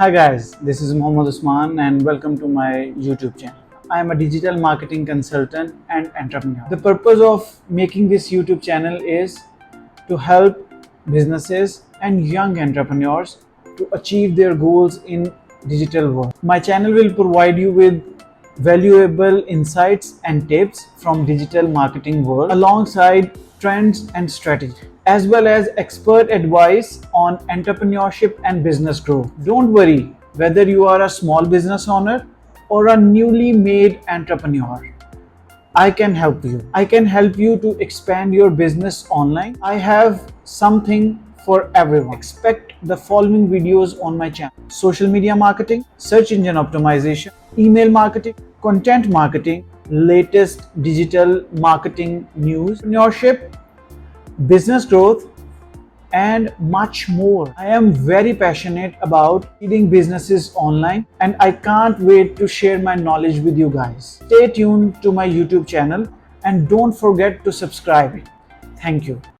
Hi guys, this is Usman and welcome to my YouTube channel. I am a digital marketing consultant and entrepreneur. The purpose of making this YouTube channel is to help businesses and young entrepreneurs to achieve their goals in digital world. My channel will provide you with valuable insights and tips from digital marketing world alongside trends and strategy, as well as expert advice on entrepreneurship and business growth. Don't worry whether you are a small business owner or a newly made entrepreneur. I can help you. I can help you to expand your business online. I have something for everyone. Expect the following videos on my channel: social media marketing, search engine optimization, email marketing, content marketing, latest digital marketing news, entrepreneurship, business growth, and much more. I am very passionate about leading businesses online and I can't wait to share my knowledge with you guys. Stay tuned to my YouTube channel and don't forget to subscribe it. Thank you.